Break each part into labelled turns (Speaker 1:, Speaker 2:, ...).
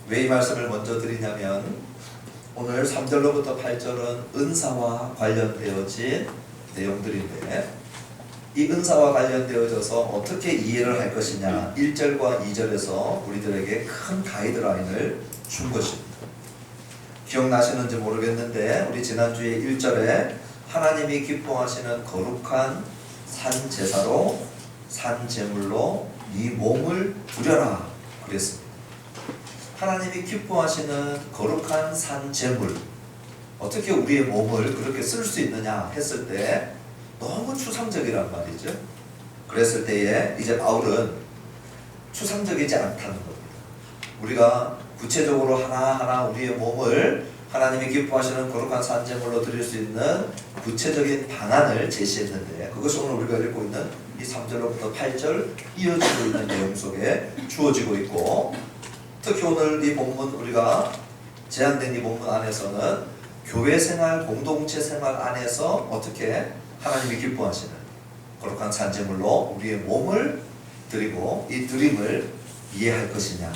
Speaker 1: 왜 이 말씀을 먼저 드리냐면 오늘 3절로부터 8절은 은사와 관련되어진 내용들인데 이 은사와 관련되어져서 어떻게 이해를 할 것이냐 1절과 2절에서 우리들에게 큰 가이드라인을 준 것입니다. 기억나시는지 모르겠는데 우리 지난주에 1절에 하나님이 기뻐하시는 거룩한 산제사로 산제물로 네 몸을 드려라 그랬습니다. 하나님이 기뻐하시는 거룩한 산제물, 어떻게 우리의 몸을 그렇게 쓸 수 있느냐 했을 때 너무 추상적이란 말이죠. 그랬을 때에 이제 바울은 추상적이지 않다는 겁니다. 우리가 구체적으로 하나하나 우리의 몸을 하나님이 기뻐하시는 거룩한 산제물로 드릴 수 있는 구체적인 방안을 제시했는데 그것이 오늘 우리가 읽고 있는 이 3절로부터 8절 이어지고 있는 내용 속에 주어지고 있고, 특히 오늘 이 본문 우리가 제안된 이 본문 안에서는 교회 생활, 공동체 생활 안에서 어떻게 하나님이 기뻐하시는 거룩한 산제물로 우리의 몸을 드리고 이 드림을 이해할 것이냐,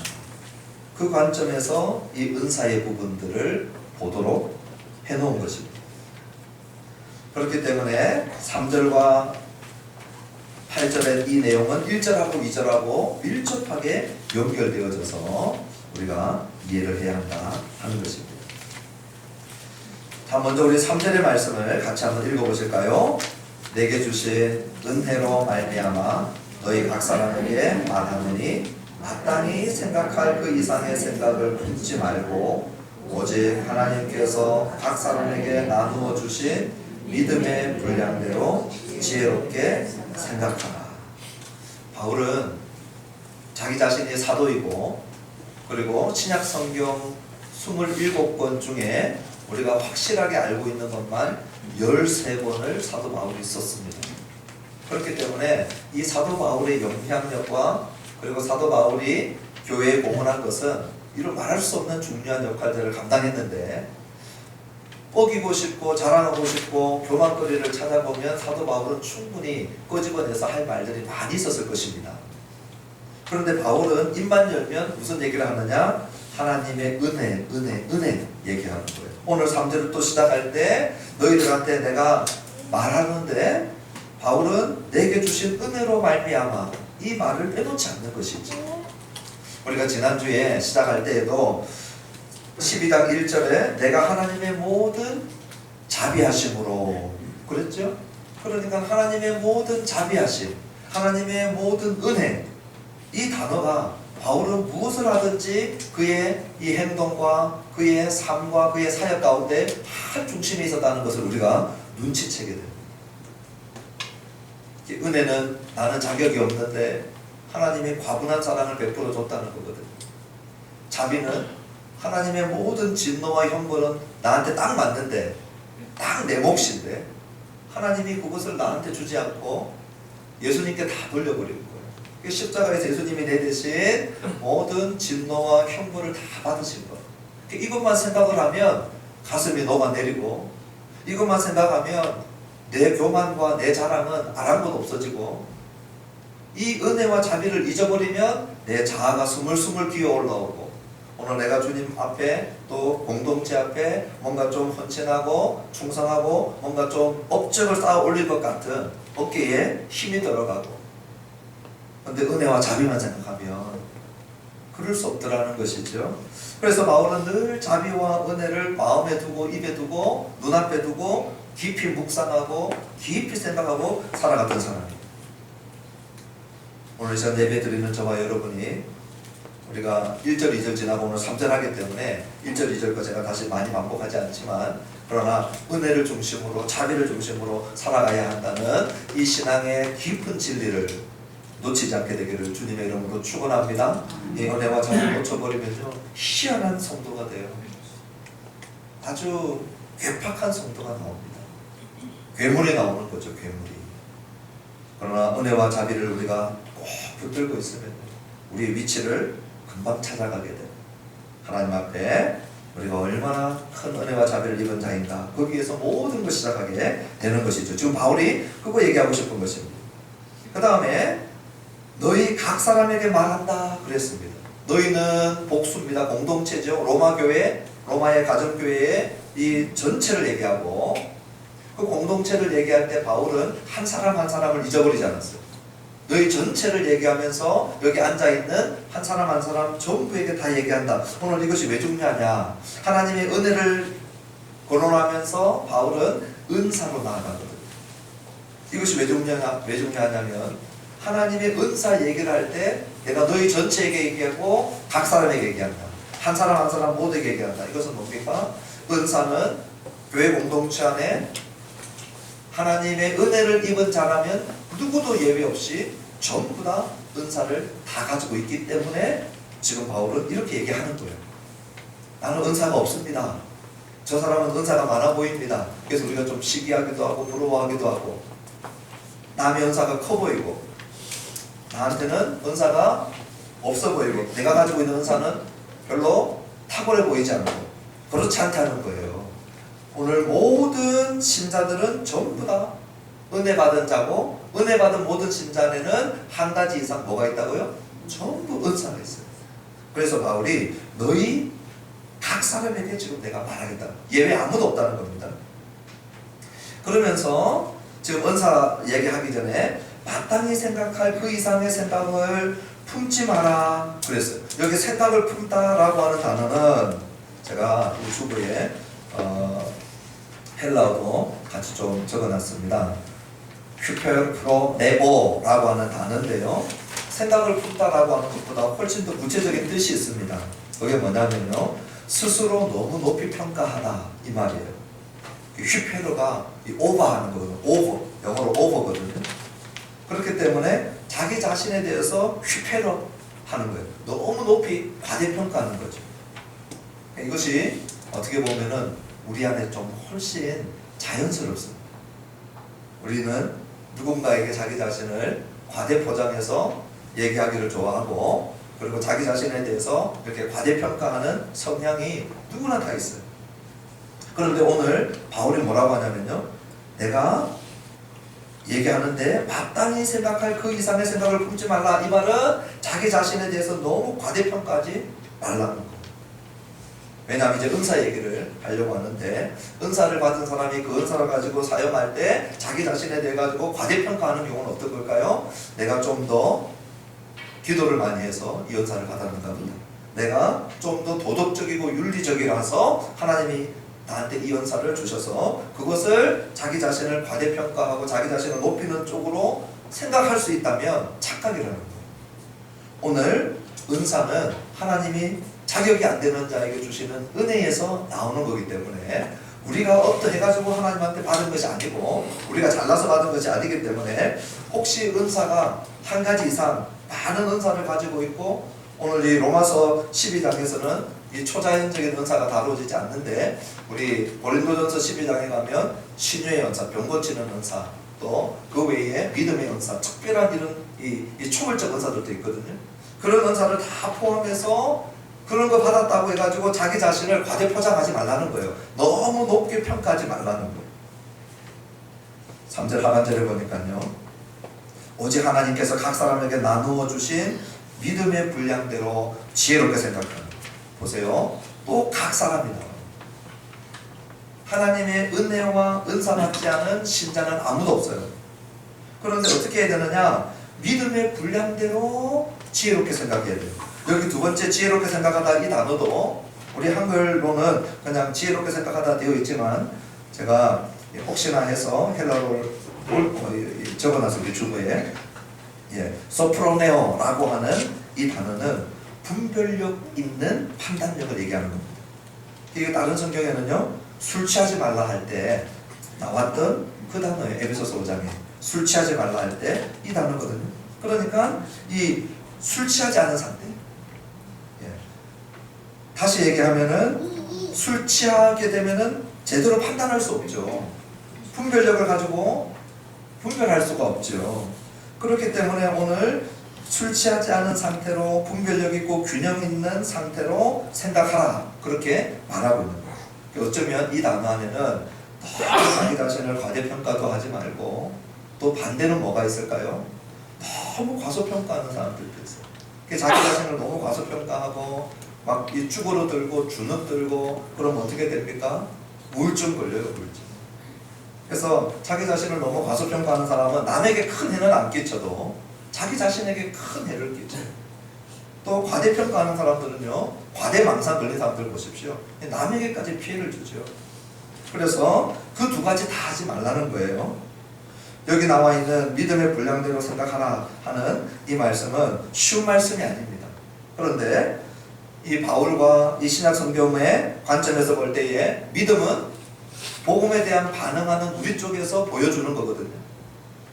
Speaker 1: 그 관점에서 이 은사의 부분들을 보도록 해놓은 것입니다. 그렇기 때문에 3절과 8절의 이 내용은 1절하고 2절하고 밀접하게 연결되어져서 우리가 이해를 해야 한다 하는 것입니다. 자, 먼저 우리 3절의 말씀을 같이 한번 읽어보실까요? 내게 주신 은혜로 말미암아 너희 각 사람에게 말하느니 마땅히 생각할 그 이상의 생각을 품지 말고 오직 하나님께서 각 사람에게 나누어 주신 믿음의 분량대로 지혜롭게 생각하라. 바울은 자기 자신이 사도이고 그리고 신약 성경 27권 중에 우리가 확실하게 알고 있는 것만 13권을 사도 바울이 썼습니다. 그렇기 때문에 이 사도 바울의 영향력과 그리고 사도 바울이 교회에 공헌한 것은 이루 말할 수 없는 중요한 역할들을 감당했는데, 뽀기고 싶고 자랑하고 싶고 교만거리를 찾아보면 사도 바울은 충분히 끄집어내서 할 말들이 많이 있었을 것입니다. 그런데 바울은 입만 열면 무슨 얘기를 하느냐? 하나님의 은혜 얘기하는 거예요. 오늘 3절을 또 시작할 때 너희들한테 내가 말하는데 바울은 내게 주신 은혜로 말미암아 이 말을 빼놓지 않는 것이죠. 우리가 지난주에 시작할 때에도 12장 1절에 내가 하나님의 모든 자비하심으로 그랬죠? 그러니까 하나님의 모든 자비하심, 하나님의 모든 은혜, 이 단어가 바울은 무엇을 하든지 그의 이 행동과 그의 삶과 그의 사역 가운데 한 중심에 있었다는 것을 우리가 눈치채게 됩니다. 은혜는 나는 자격이 없는데 하나님이 과분한 사랑을 베풀어 줬다는 거거든요. 자비는 하나님의 모든 진노와 형벌은 나한테 딱 맞는데, 딱 내 몫인데 하나님이 그것을 나한테 주지 않고 예수님께 다 돌려버리는 거예요. 십자가에서 예수님이 내 대신 모든 진노와 형벌을 다 받으신 거예요. 이것만 생각을 하면 가슴이 녹아내리고, 이것만 생각하면 내 교만과 내 자랑은 아랑곳 없어지고, 이 은혜와 자비를 잊어버리면 내 자아가 스물스물 기어 올라오고, 오늘 내가 주님 앞에 또 공동체 앞에 뭔가 좀 헌신하고 충성하고 뭔가 좀 업적을 쌓아 올릴 것 같은 어깨에 힘이 들어가고, 그런데 은혜와 자비만 생각하면 그럴 수 없더라는 것이죠. 그래서 바울은 늘 자비와 은혜를 마음에 두고 입에 두고 눈앞에 두고 깊이 묵상하고 깊이 생각하고 살아갔던 사람입니다. 오늘 시간 예배 드리는 저와 여러분이 우리가 1절 2절 지나고 오늘 3절 하기 때문에 1절 2절 거 제가 다시 많이 반복하지 않지만, 그러나 은혜를 중심으로 자비를 중심으로 살아가야 한다는 이 신앙의 깊은 진리를 놓치지 않게 되기를 주님의 이름으로 축원합니다. 이 은혜와 자비를 놓쳐버리면요 희한한 성도가 돼요. 아주 괴팍한 성도가 나옵니다. 괴물이 나오는 거죠, 괴물이. 그러나 은혜와 자비를 우리가 꼭 붙들고 있으면 우리의 위치를 금방 찾아가게 돼요. 하나님 앞에 우리가 얼마나 큰 은혜와 자비를 입은 자인가, 거기에서 모든 것이 시작하게 되는 것이죠. 지금 바울이 그거 얘기하고 싶은 것입니다. 그 다음에 너희 각 사람에게 말한다 그랬습니다. 너희는 복수입니다. 공동체죠. 로마 교회, 로마의 가정교회의 이 전체를 얘기하고 그 공동체를 얘기할 때 바울은 한 사람 한 사람을 잊어버리지 않았어요. 너희 전체를 얘기하면서 여기 앉아있는 한 사람 한 사람 전부에게 다 얘기한다. 오늘 이것이 왜 중요하냐? 하나님의 은혜를 거론하면서 바울은 은사로 나아가거든요. 이것이 왜 중요하냐면 하나님의 은사 얘기를 할 때 내가 너희 전체에게 얘기하고 각 사람에게 얘기한다. 한 사람 한 사람 모두에게 얘기한다. 이것은 뭡니까? 은사는 교회 공동체 안에 하나님의 은혜를 입은 자라면 누구도 예외 없이 전부 다 은사를 다 가지고 있기 때문에 지금 바울은 이렇게 얘기하는 거예요. 나는 은사가 없습니다. 저 사람은 은사가 많아 보입니다. 그래서 우리가 좀 시기하기도 하고 부러워하기도 하고 남의 은사가 커 보이고 나한테는 은사가 없어 보이고 내가 가지고 있는 은사는 별로 탁월해 보이지 않고 그렇지 않다는 거예요. 오늘 모든 신자들은 전부 다 은혜 받은 자고 은혜 받은 모든 신자 안에는 한 가지 이상 뭐가 있다고요? 전부 은사가 있어요. 그래서 바울이 너희 각 사람에게 지금 내가 말하겠다. 예외 아무도 없다는 겁니다. 그러면서 지금 은사 얘기하기 전에 마땅히 생각할 그 이상의 생각을 품지 마라 그랬어요. 여기 생각을 품다라고 하는 단어는 제가 유튜브에 헬라어도 같이 좀 적어놨습니다. 휴페르프로네보라고 하는 단어인데요. 생각을 품다라고 하는 것보다 훨씬 더 구체적인 뜻이 있습니다. 그게 뭐냐면요. 스스로 너무 높이 평가하다 이 말이에요. 휴페르가 오버하는 거거든요. 오버, 영어로 오버거든요. 그렇기 때문에 자기 자신에 대해서 휴페르 하는 거예요. 너무 높이 과대평가하는 거죠. 이것이 어떻게 보면은 우리 안에 좀 훨씬 자연스럽습니다. 우리는 누군가에게 자기 자신을 과대포장해서 얘기하기를 좋아하고 그리고 자기 자신에 대해서 이렇게 과대평가하는 성향이 누구나 다 있어요. 그런데 오늘 바울이 뭐라고 하냐면요. 내가 얘기하는데 마땅히 생각할 그 이상의 생각을 품지 말라. 이 말은 자기 자신에 대해서 너무 과대평가하지 말라는 거예요. 왜냐하면 이제 은사 얘기를 하려고 하는데 은사를 받은 사람이 그 은사를 가지고 사용할 때 자기 자신에 대해 가지고 과대평가하는 경우는 어떤 걸까요? 내가 좀 더 기도를 많이 해서 이 은사를 받았는가 보다. 내가 좀 더 도덕적이고 윤리적이라서 하나님이 나한테 이 은사를 주셔서 그것을 자기 자신을 과대평가하고 자기 자신을 높이는 쪽으로 생각할 수 있다면 착각이라는 거예요. 오늘 은사는 하나님이 자격이 안 되는 자에게 주시는 은혜에서 나오는 거기 때문에 우리가 어떠해가지고 하나님한테 받은 것이 아니고 우리가 잘나서 받은 것이 아니기 때문에 혹시 은사가 한 가지 이상 많은 은사를 가지고 있고 오늘 이 로마서 12장에서는 이 초자연적인 은사가 다루어지지 않는데 우리 고린도전서 12장에 가면 신유의 은사, 병 고치는 은사 또 그 외에 믿음의 은사, 특별한 이런 이 초월적 은사들도 있거든요. 그런 은사를 다 포함해서 그런 거 받았다고 해가지고 자기 자신을 과대포장하지 말라는 거예요. 너무 높게 평가하지 말라는 거예요. 3절 하반절에 보니까요. 오직 하나님께서 각 사람에게 나누어 주신 믿음의 분량대로 지혜롭게 생각하는. 보세요. 또 각 사람이 나와요. 하나님의 은혜와 은사 받지 않은 신자는 아무도 없어요. 그런데 어떻게 해야 되느냐? 믿음의 분량대로 지혜롭게 생각해야 돼요. 여기 두 번째 지혜롭게 생각하다 이 단어도 우리 한글로는 그냥 지혜롭게 생각하다 되어 있지만 제가 혹시나 해서 헬라어를 적어놔서 유튜브에 소프로네오라고 하는 이 단어는 분별력 있는 판단력을 얘기하는 겁니다. 이게 다른 성경에는요 술 취하지 말라 할 때 나왔던 그 단어예요. 에베소서 5장에 술 취하지 말라 할 때 이 단어거든요. 그러니까 이 술 취하지 않은 상태. 다시 얘기하면은 술 취하게 되면은 제대로 판단할 수 없죠. 분별력을 가지고 분별할 수가 없죠. 그렇기 때문에 오늘 술 취하지 않은 상태로 분별력 있고 균형 있는 상태로 생각하라. 그렇게 말하고 있는 거예요. 어쩌면 이 단어 안에는 너무 자기 자신을 과대평가도 하지 말고 또 반대는 뭐가 있을까요? 너무 과소평가하는 사람들도 있어요. 자기 자신을 너무 과소평가하고 막 이 쭈그러들고 주눅들고 그러면 어떻게 됩니까? 우울증 걸려요, 우울증. 그래서 자기 자신을 너무 과소평가하는 사람은 남에게 큰 해는 안 끼쳐도 자기 자신에게 큰 해를 끼쳐요. 또 과대평가하는 사람들은요, 과대망상 걸린 사람들 보십시오. 남에게까지 피해를 주죠. 그래서 그 두 가지 다 하지 말라는 거예요. 여기 나와 있는 믿음의 분량대로 생각하라 하는 이 말씀은 쉬운 말씀이 아닙니다. 그런데 이 바울과 이 신약 성경의 관점에서 볼 때에 믿음은 복음에 대한 반응하는 우리 쪽에서 보여주는 거거든요.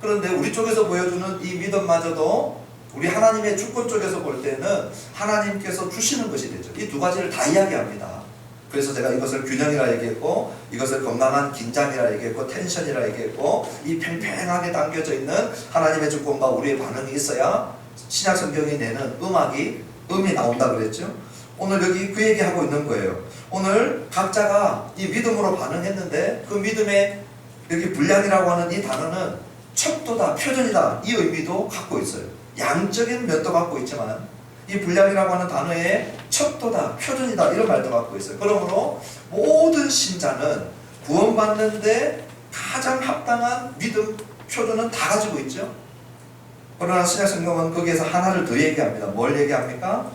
Speaker 1: 그런데 우리 쪽에서 보여주는 이 믿음마저도 우리 하나님의 주권 쪽에서 볼 때는 하나님께서 주시는 것이 되죠. 이 두 가지를 다 이야기합니다. 그래서 제가 이것을 균형이라 얘기했고, 이것을 건강한 긴장이라 얘기했고, 텐션이라 얘기했고, 이 팽팽하게 담겨져 있는 하나님의 주권과 우리의 반응이 있어야 신약 성경이 내는 음이 나온다 그랬죠. 오늘 여기 그 얘기하고 있는 거예요. 오늘 각자가 이 믿음으로 반응했는데 그 믿음의 여기 분량이라고 하는 이 단어는 척도다, 표준이다 이 의미도 갖고 있어요. 양적인 면도 갖고 있지만 이 분량이라고 하는 단어에 척도다, 표준이다 이런 말도 갖고 있어요. 그러므로 모든 신자는 구원받는데 가장 합당한 믿음 표준은 다 가지고 있죠. 그러나 신약 성경은 거기에서 하나를 더 얘기합니다. 뭘 얘기합니까?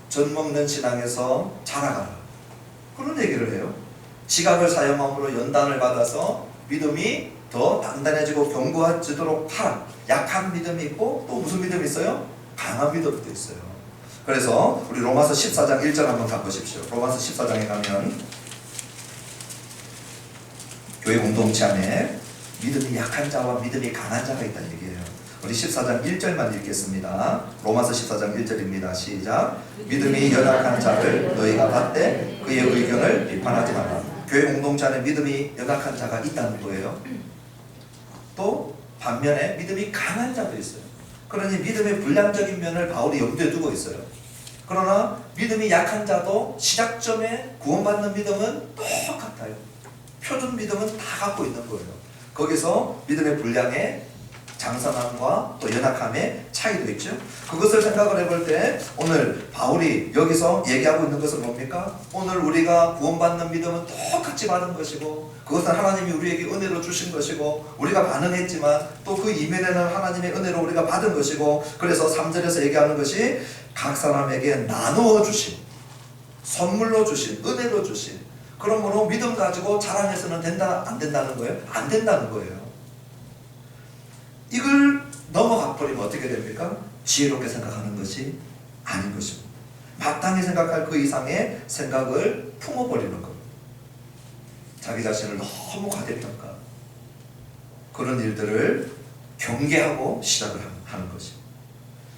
Speaker 1: 젖먹는 신앙에서 자라가라. 그런 얘기를 해요. 지각을 사용함으로 연단을 받아서 믿음이 더 단단해지고 견고해지도록 하라. 약한 믿음이 있고 또 무슨 믿음이 있어요? 강한 믿음도 있어요. 그래서 우리 로마서 14장 1절 한번 가보십시오. 로마서 14장에 가면 교회 공동체 안에 믿음이 약한 자와 믿음이 강한 자가 있다는 얘기예요. 우리 14장 1절만 읽겠습니다. 로마서 14장 1절입니다. 시작. 믿음이 연약한 자를 너희가 받되 그의 의견을 비판하지 말라. 교회 공동체 안에 믿음이 연약한 자가 있다는 거예요. 또 반면에 믿음이 강한 자도 있어요. 그러니 믿음의 분량적인 면을 바울이 염두에 두고 있어요. 그러나 믿음이 약한 자도 시작점에 구원받는 믿음은 똑같아요. 표준 믿음은 다 갖고 있는 거예요. 거기서 믿음의 분량에 장선함과 또 연약함의 차이도 있죠. 그것을 생각을 해볼 때 오늘 바울이 여기서 얘기하고 있는 것은 뭡니까? 오늘 우리가 구원받는 믿음은 똑같이 받은 것이고 그것은 하나님이 우리에게 은혜로 주신 것이고 우리가 반응했지만 또 그 이면에는 하나님의 은혜로 우리가 받은 것이고 그래서 3절에서 얘기하는 것이 각 사람에게 나누어 주신 선물로 주신 은혜로 주신 그러므로 믿음 가지고 자랑해서는 된다 안 된다는 거예요? 안 된다는 거예요. 이걸 넘어가 버리면 어떻게 됩니까? 지혜롭게 생각하는 것이 아닌 것입니다. 마땅히 생각할 그 이상의 생각을 품어버리는 겁니다. 자기 자신을 너무 과대평가 그런 일들을 경계하고 시작을 하는 것입니다.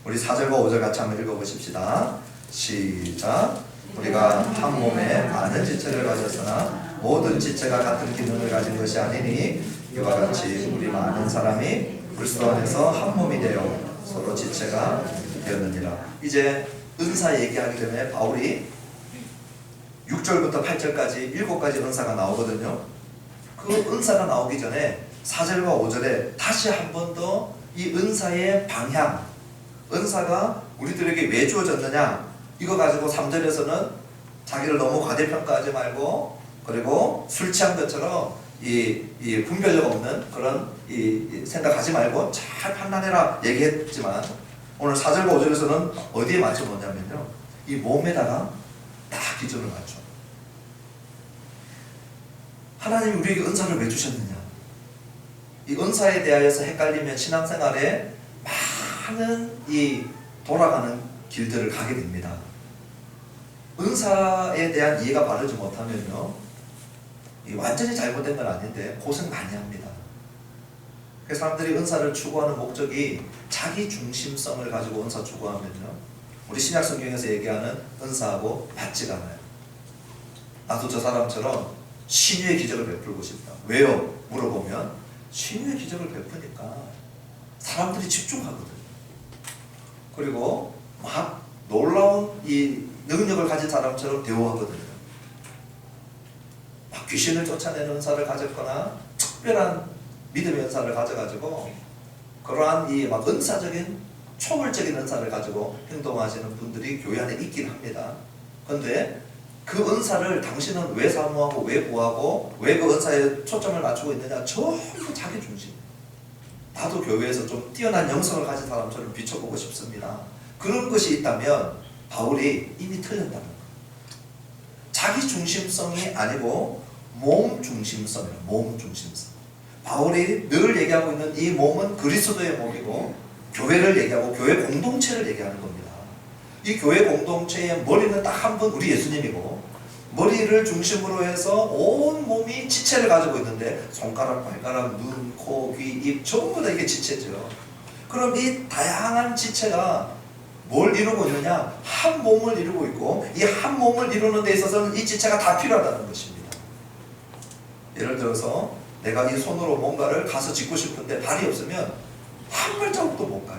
Speaker 1: 우리 4절과 5절 같이 한번 읽어보십시다. 시작. 우리가 한 몸에 많은 지체를 가졌으나 모든 지체가 같은 기능을 가진 것이 아니니 이와 같이 우리 많은 사람이 그리스도 안에서 한 몸이 되어 서로 지체가 되었느니라. 이제 은사 얘기하기 전에 바울이 6절부터 8절까지 7가지 은사가 나오거든요. 그 은사가 나오기 전에 4절과 5절에 다시 한 번 더 이 은사의 방향, 은사가 우리들에게 왜 주어졌느냐 이거 가지고 3절에서는 자기를 너무 과대평가하지 말고 그리고 술 취한 것처럼 이 분별력 없는 그런 생각하지 말고 잘 판단해라 얘기했지만 오늘 4절과 5절에서는 어디에 맞춰 놓냐면요 이 몸에다가 딱 기준을 맞춰. 하나님이 우리에게 은사를 왜 주셨느냐 이 은사에 대하여서 헷갈리면 신앙생활에 많은 이 돌아가는 길들을 가게 됩니다. 은사에 대한 이해가 바르지 못하면요 완전히 잘못된 건 아닌데 고생 많이 합니다. 사람들이 은사를 추구하는 목적이 자기 중심성을 가지고 은사 추구하면요 우리 신약 성경에서 얘기하는 은사하고 맞지가 않아요. 나도 저 사람처럼 신유의 기적을 베풀고 싶다. 왜요? 물어보면 신유의 기적을 베푸니까 사람들이 집중하거든요. 그리고 막 놀라운 이 능력을 가진 사람처럼 대우하거든요. 막 귀신을 쫓아내는 은사를 가졌거나 특별한 믿음의 은사를 가져가지고 그러한 이 막 은사적인 초월적인 은사를 가지고 행동하시는 분들이 교회 안에 있긴 합니다. 그런데 그 은사를 당신은 왜 사모하고 왜 구하고 왜 그 은사에 초점을 맞추고 있느냐? 전부 자기 중심. 나도 교회에서 좀 뛰어난 영성을 가진 사람처럼 비춰보고 싶습니다. 그런 것이 있다면 바울이 이미 틀렸다는 거예요. 자기 중심성이 아니고 몸 중심성이에요. 몸 중심성. 바울이 늘 얘기하고 있는 이 몸은 그리스도의 몸이고 교회를 얘기하고 교회 공동체를 얘기하는 겁니다. 이 교회 공동체의 머리는 딱 한 분 우리 예수님이고 머리를 중심으로 해서 온 몸이 지체를 가지고 있는데 손가락, 발가락, 눈, 코, 귀, 입 전부 다 이게 지체죠. 그럼 이 다양한 지체가 뭘 이루고 있느냐? 한 몸을 이루고 있고 이 한 몸을 이루는 데 있어서는 이 지체가 다 필요하다는 것입니다. 예를 들어서 내가 이 손으로 뭔가를 가서 짚고 싶은데 발이 없으면 한 발자국도 못 가요.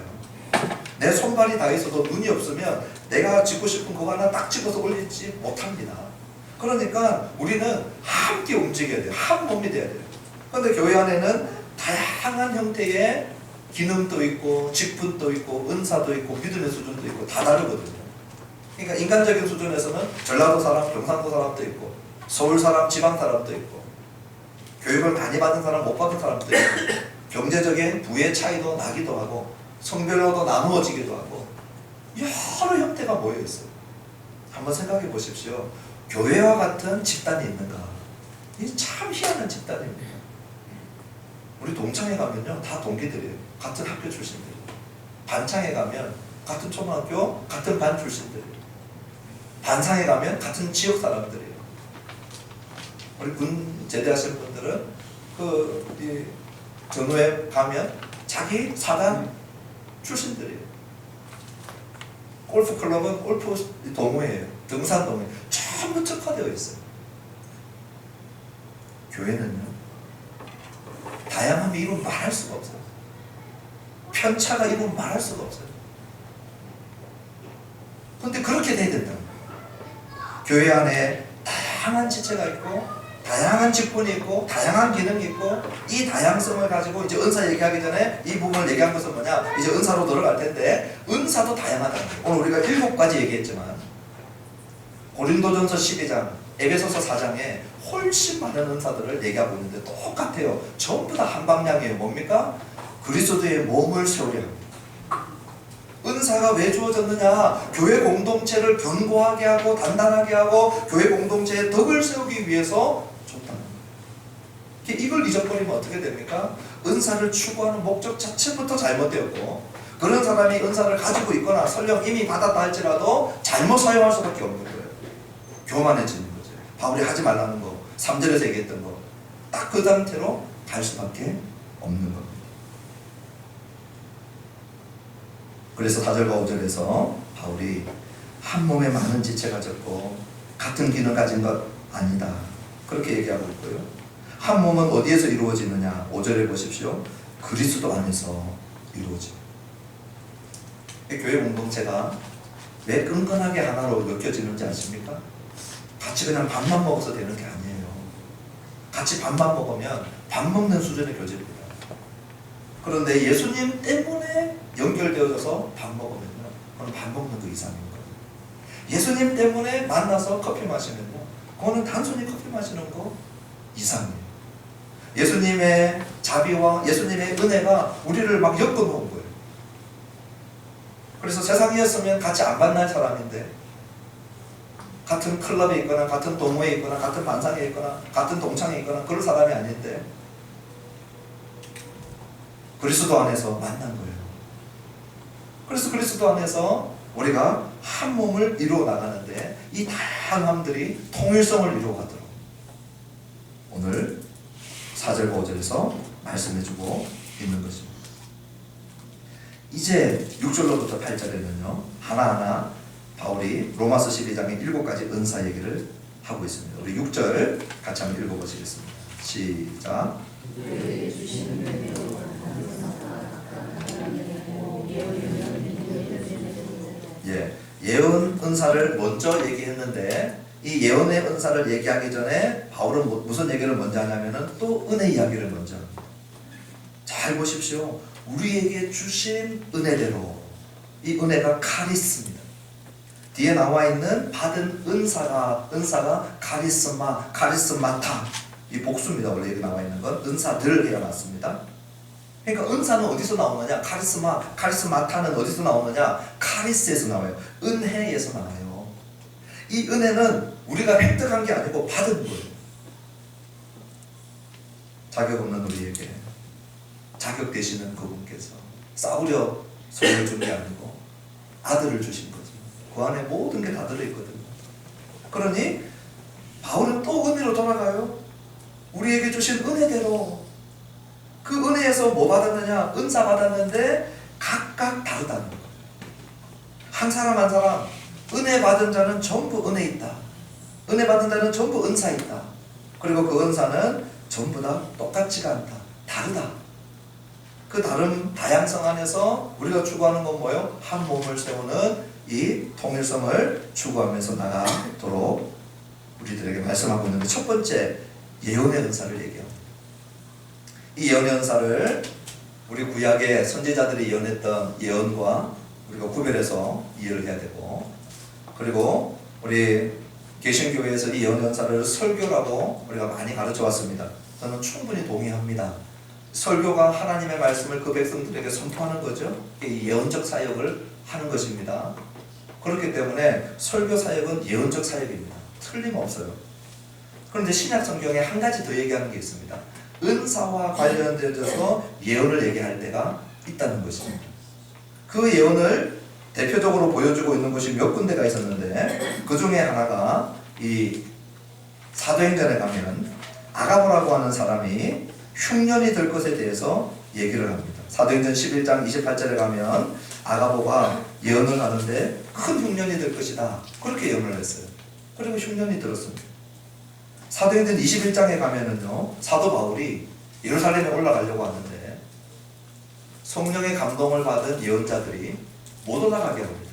Speaker 1: 내 손발이 다 있어도 눈이 없으면 내가 짚고 싶은 거 하나 딱 집어서 올리지 못합니다. 그러니까 우리는 함께 움직여야 돼요. 한 몸이 돼야 돼요. 그런데 교회 안에는 다양한 형태의 기능도 있고 직분도 있고 은사도 있고 믿음의 수준도 있고 다 다르거든요. 그러니까 인간적인 수준에서는 전라도 사람, 경상도 사람도 있고 서울 사람, 지방 사람도 있고 교육을 많이 받은 사람, 못 받은 사람도 있고 경제적인 부의 차이도 나기도 하고 성별로도 나누어지기도 하고 여러 형태가 모여 있어요. 한번 생각해 보십시오. 교회와 같은 집단이 있는가? 이게 참 희한한 집단입니다. 우리 동창회 가면요 다 동기들이에요. 같은 학교 출신들이에요. 반창회 가면 같은 초등학교 같은 반 출신들이에요. 반상회 가면 같은 지역 사람들이에요. 우리 군 제대하신 분들은 이 전후에 가면 자기 사단 출신들이에요. 골프 클럽은 골프 동호회예요. 등산 동호회. 전부 특화되어 있어요. 교회는요 다양함이 이루 말할 수가 없어요. 편차가 이루 말할 수가 없어요. 그런데 그렇게 돼야 된다. 교회 안에 다양한 지체가 있고 다양한 직분이 있고 다양한 기능이 있고 이 다양성을 가지고 이제 은사 얘기하기 전에 이 부분을 얘기한 것은 뭐냐? 이제 은사로 들어갈 텐데 은사도 다양하다는 거예요. 오늘 우리가 7가지 얘기했지만 고린도전서 12장, 에베소서 4장에 훨씬 많은 은사들을 얘기하고 있는데 똑같아요. 전부 다 한 방향이에요. 뭡니까? 그리스도의 몸을 세우려 합니다. 은사가 왜 주어졌느냐? 교회 공동체를 견고하게 하고 단단하게 하고 교회 공동체의 덕을 세우기 위해서 줬다는 거예요. 이걸 잊어버리면 어떻게 됩니까? 은사를 추구하는 목적 자체부터 잘못되었고 그런 사람이 은사를 가지고 있거나 설령 이미 받았다 할지라도 잘못 사용할 수밖에 없는 거예요. 교만해지는 거죠. 바울이 하지 말라는 거 3절에서 얘기했던 거 딱 그 상태로 갈 수밖에 없는 겁니다. 그래서 4절과 5절에서 바울이 한 몸에 많은 지체가 적고 같은 기능 가진 것 아니다 그렇게 얘기하고 있고요. 한 몸은 어디에서 이루어지느냐? 5절에 보십시오. 그리스도 안에서 이루어집니다. 교회 공동체가 왜 끈끈하게 하나로 엮여지는지 아십니까? 같이 그냥 밥만 먹어서 되는 게 아니에요. 같이 밥만 먹으면 밥 먹는 수준의 교제입니다. 그런데 예수님 때문에 연결되어져서 밥 먹으면요 그건 밥 먹는 그 이상인 거예요. 예수님 때문에 만나서 커피 마시면요 그거는 단순히 커피 마시는 거 이상이에요. 예수님의 자비와 예수님의 은혜가 우리를 막 엮어놓은 거예요. 그래서 세상이었으면 같이 안 만날 사람인데 같은 클럽에 있거나 같은 동호회에 있거나 같은 반상에 있거나 같은 동창에 있거나 그런 사람이 아닌데 그리스도 안에서 만난 거예요. 그래서 그리스도 안에서 우리가 한 몸을 이루어 나가는데 이 다양함들이 통일성을 이루어가도록 오늘 4절과 5절에서 말씀해주고 있는 것입니다. 이제 6절로부터 8절에는요 하나하나 바울이 로마서 12장의 7가지 은사 얘기를 하고 있습니다. 우리 6절 같이 한번 읽어보시겠습니다. 시작. 예언 은사를 먼저 얘기했는데 이 예언의 은사를 얘기하기 전에 바울은 무슨 얘기를 먼저 하냐면은 또 은혜 이야기를 먼저 합니다. 잘 보십시오. 우리에게 주신 은혜대로 이 은혜가 카리스입니다. 뒤에 나와 있는 받은 은사가 카리스마타 이 복수입니다. 원래 여기 나와 있는 건 은사들 해야 맞습니다. 그러니까 은사는 어디서 나오느냐? 카리스마타는 어디서 나오느냐? 카리스에서 나와요. 은혜에서 나와요. 이 은혜는 우리가 획득한 게 아니고 받은 거예요. 자격 없는 우리에게 자격 되시는 그분께서 싸우려 손을 준 게 아니고 아들을 주신 거죠. 그 안에 모든 게 다 들어있거든요. 그러니 바울은 또 은혜로 돌아가요. 우리에게 주신 은혜대로 그 은혜에서 뭐 받았느냐? 은사 받았는데 각각 다르다는 거예요. 한 사람 한 사람 은혜 받은 자는 전부 은혜 있다. 은혜 받은 자는 전부 은사 있다. 그리고 그 은사는 전부 다 똑같지가 않다. 다르다. 그 다른 다양성 안에서 우리가 추구하는 건 뭐예요? 한 몸을 세우는 이 통일성을 추구하면서 나가도록 우리들에게 말씀하고 있는데, 첫 번째 예언의 은사를 얘기합니다. 이 예언의 은사를 우리 구약의 선지자들이 예언했던 예언과 우리가 구별해서 이해를 해야 되고, 그리고 우리 개신교회에서 이 예언의 은사를 설교라고 우리가 많이 가르쳐 왔습니다. 저는 충분히 동의합니다. 설교가 하나님의 말씀을 그 백성들에게 선포하는 거죠. 이 예언적 사역을 하는 것입니다. 그렇기 때문에 설교 사역은 예언적 사역입니다. 틀림없어요. 그런데 신약 성경에 한 가지 더 얘기하는 게 있습니다. 은사와 관련돼서 예언을 얘기할 때가 있다는 것입니다. 그 예언을 대표적으로 보여주고 있는 것이 몇 군데가 있었는데, 그 중에 하나가 이 사도행전에 가면 아가보라고 하는 사람이 흉년이 될 것에 대해서 얘기를 합니다. 사도행전 11장 28절에 가면 아가보가 예언을 하는데 큰 흉년이 될 것이다, 그렇게 예언을 했어요. 그리고 흉년이 들었습니다. 사도행전 21장에 가면은요, 사도 바울이 예루살렘에 올라가려고 하는데 성령의 감동을 받은 예언자들이 못 올라가게 합니다.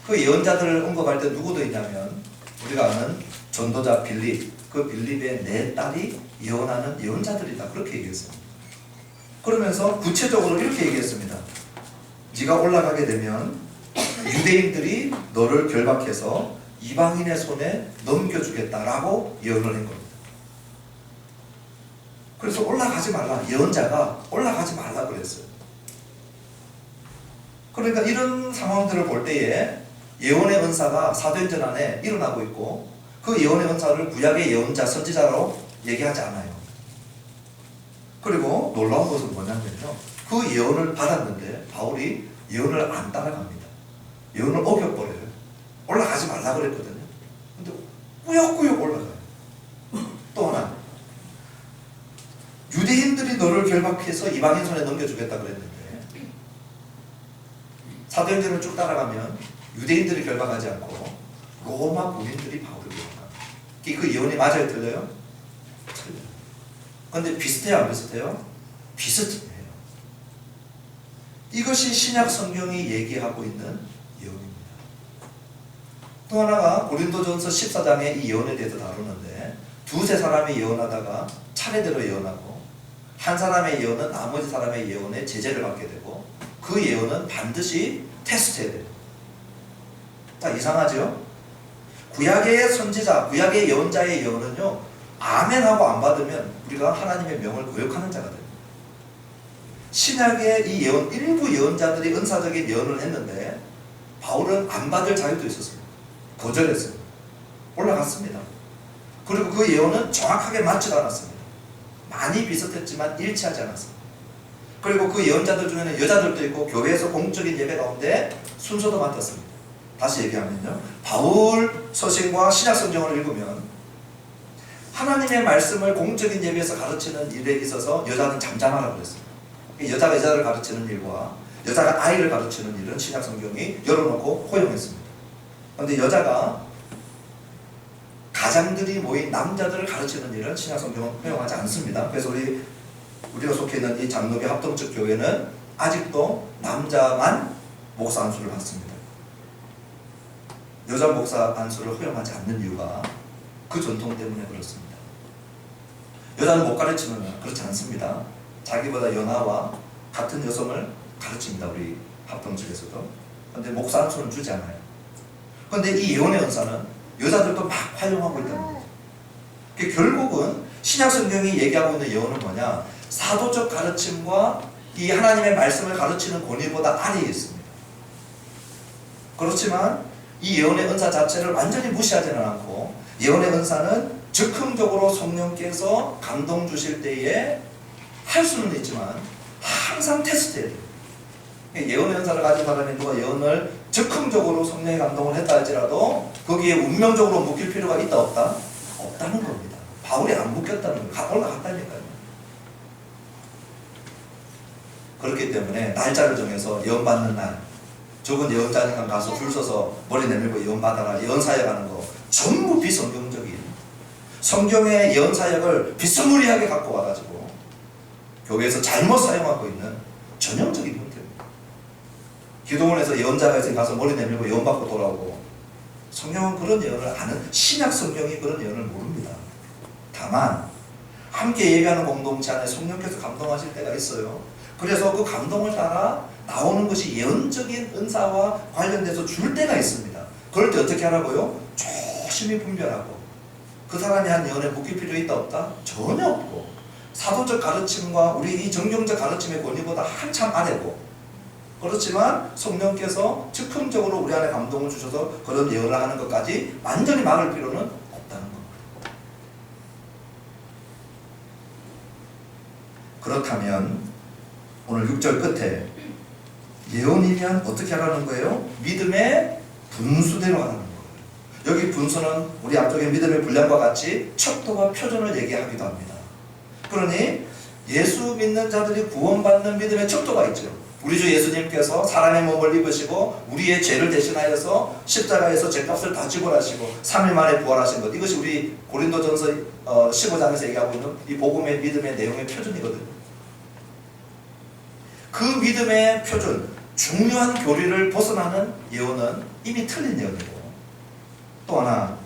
Speaker 1: 그 예언자들을 언급할 때 누구도 있냐면 우리가 아는 전도자 빌립, 그 빌립의 네 딸이 예언하는 예언자들이다, 그렇게 얘기했습니다. 그러면서 구체적으로 이렇게 얘기했습니다. 네가 올라가게 되면 유대인들이 너를 결박해서 이방인의 손에 넘겨주겠다라고 예언을 한 겁니다. 그래서 올라가지 말라, 예언자가 올라가지 말라 그랬어요. 그러니까 이런 상황들을 볼 때에 예언의 은사가 사도행전 안에 일어나고 있고, 그 예언의 은사를 구약의 예언자, 선지자로 얘기하지 않아요. 그리고 놀라운 것은 뭐냐면요, 그 예언을 받았는데 바울이 예언을 안 따라갑니다. 예언을 어겨버려요. 올라가지 말라 그랬거든요. 근데 꾸역꾸역 올라가요. 또 하나, 유대인들이 너를 결박해서 이방인 손에 넘겨주겠다 그랬는데, 사도행전을 쭉 따라가면 유대인들이 결박하지 않고 로마 군인들이 바울을 결박합니다. 그 예언이 맞아요, 틀려요? 틀려요. 그런데 비슷해요, 안 비슷해요? 비슷해요. 이것이 신약 성경이 얘기하고 있는 예언입니다. 또 하나가 고린도전서 14장에 이 예언에 대해서 다루는데, 두세 사람이 예언하다가 차례대로 예언하고, 한 사람의 예언은 나머지 사람의 예언에 제재를 받게 되고, 그 예언은 반드시 테스트해야 돼요. 자, 이상하죠? 구약의 선지자, 구약의 예언자의 예언은요, 아멘하고 안 받으면 우리가 하나님의 명을 거역하는 자가 됩니다. 신약의 이 예언, 일부 예언자들이 은사적인 예언을 했는데 바울은 안 받을 자유도 있었습니다. 거절했어요. 올라갔습니다. 그리고 그 예언은 정확하게 맞지 않았습니다. 많이 비슷했지만 일치하지 않았습니다. 그리고 그 예언자들 중에는 여자들도 있고 교회에서 공적인 예배 가운데 순서도 맡았습니다. 다시 얘기하면요, 바울 서신과 신약 성경을 읽으면 하나님의 말씀을 공적인 예배에서 가르치는 일에 있어서 여자는 잠잠하라고 그랬습니다. 여자가 여자를 가르치는 일과 여자가 아이를 가르치는 일은 신약 성경이 열어놓고 허용했습니다. 그런데 여자가 가장들이 모인 남자들을 가르치는 일은 신약 성경은 허용하지 않습니다. 그래서 우리가 속해 있는 이 장로교 합동적 교회는 아직도 남자만 목사 안수를 받습니다. 여자 목사 안수를 허용하지 않는 이유가 그 전통 때문에 그렇습니다. 여자는 못 가르치느냐? 그렇지 않습니다. 자기보다 연하와 같은 여성을 가르칩니다. 우리 합동측에서도. 근데 목사 안수는 주지 않아요. 근데 이 예언의 은사는 여자들도 막 활용하고 있다는 거죠. 결국은 신약 성경이 얘기하고 있는 예언은 뭐냐? 사도적 가르침과 이 하나님의 말씀을 가르치는 권위보다 아래에 있습니다. 그렇지만 이 예언의 은사 자체를 완전히 무시하지는 않고, 예언의 은사는 즉흥적으로 성령께서 감동 주실 때에 할 수는 있지만 항상 테스트해야 돼요. 예언의 은사를 가진 사람이 누가 예언을 즉흥적으로 성령의 감동을 했다 할지라도 거기에 운명적으로 묶일 필요가 있다 없다? 없다는 겁니다. 바울이 안 묶였다는 거예요. 올라갔다니까요. 그렇기 때문에 날짜를 정해서 예언 받는 날, 적은 예언자니까 가서 줄 서서 머리 내밀고 예언 받아라, 예언 사역하는 거 전부 비성경적인, 성경의 예언 사역을 비스무리하게 갖고 와가지고 교회에서 잘못 사용하고 있는 전형적인 형태입니다. 기도원에서 예언자가 있으니 가서 머리 내밀고 예언 받고 돌아오고, 성경은 그런 예언을 아는, 신약 성경이 그런 예언을 모릅니다. 다만 함께 예배하는 공동체 안에 성령께서 감동하실 때가 있어요. 그래서 그 감동을 따라 나오는 것이 예언적인 은사와 관련돼서 줄 때가 있습니다. 그럴 때 어떻게 하라고요? 조심히 분별하고, 그 사람이 한 예언에 묶일 필요 있다 없다? 전혀 없고, 사도적 가르침과 우리 이 정경적 가르침의 권위보다 한참 아래고, 그렇지만 성령께서 즉흥적으로 우리 안에 감동을 주셔서 그런 예언을 하는 것까지 완전히 막을 필요는 없다는 겁니다. 그렇다면 오늘 6절 끝에 예언이면 어떻게 하라는 거예요? 믿음의 분수대로 하라는 거예요. 여기 분수는 우리 앞쪽에 믿음의 분량과 같이 척도와 표준을 얘기하기도 합니다. 그러니 예수 믿는 자들이 구원받는 믿음의 척도가 있죠. 우리 주 예수님께서 사람의 몸을 입으시고 우리의 죄를 대신하여서 십자가에서 죄값을 다 지불하시고 3일 만에 부활하신 것, 이것이 우리 고린도전서 15장에서 얘기하고 있는 이 복음의 믿음의 내용의 표준이거든요. 그 믿음의 표준, 중요한 교리를 벗어나는 예언은 이미 틀린 예언이고, 또 하나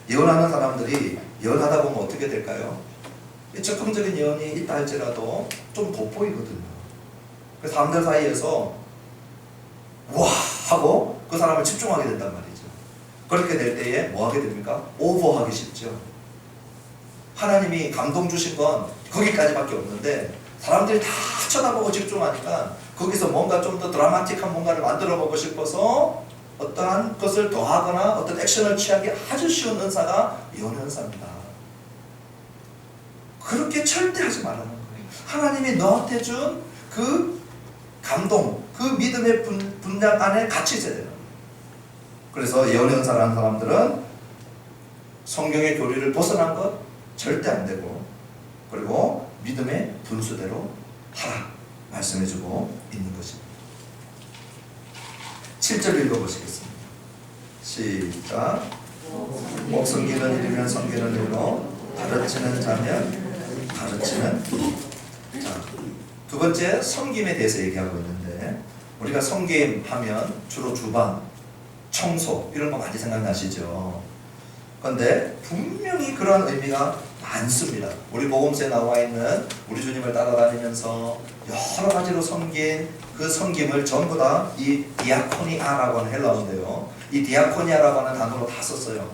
Speaker 1: 예언하는 사람들이 예언하다 보면 어떻게 될까요? 적극적인 예언이 있다 할지라도 좀 돋보이거든요. 그래서 사람들 사이에서 와 하고 그 사람을 집중하게 된단 말이죠. 그렇게 될 때에 뭐 하게 됩니까? 오버하기 쉽죠. 하나님이 감동 주신 건 거기까지밖에 없는데 사람들이 다 쳐다보고 집중하니까 거기서 뭔가 좀 더 드라마틱한 뭔가를 만들어 보고 싶어서 어떠한 것을 더하거나 어떤 액션을 취하기 아주 쉬운 은사가 예언의 은사입니다. 그렇게 절대 하지 말라는 거예요. 하나님이 너한테 준 그 감동, 그 믿음의 분량 안에 같이 있어야 되는 거예요. 그래서 예언의 은사를 하는 사람들은 성경의 교리를 벗어난 것 절대 안 되고, 그리고 믿음의 분수대로 하라 말씀해주고 있는 것입니다. 7절 읽어보시겠습니다. 시작. 꼭 섬기는 일이면 섬기는 일로, 가르치는 자면 가르치는 일. 자, 두 번째 섬김에 대해서 얘기하고 있는데, 우리가 섬김하면 주로 주방, 청소 이런 거 많이 생각나시죠? 그런데 분명히 그러한 의미가 많습니다. 우리 복음서에 나와 있는 우리 주님을 따라다니면서 여러 가지로 섬긴 그 섬김을 전부 다 이 디아코니아라고 하는 헬라어인데요, 이 디아코니아라고 하는 단어로 다 썼어요.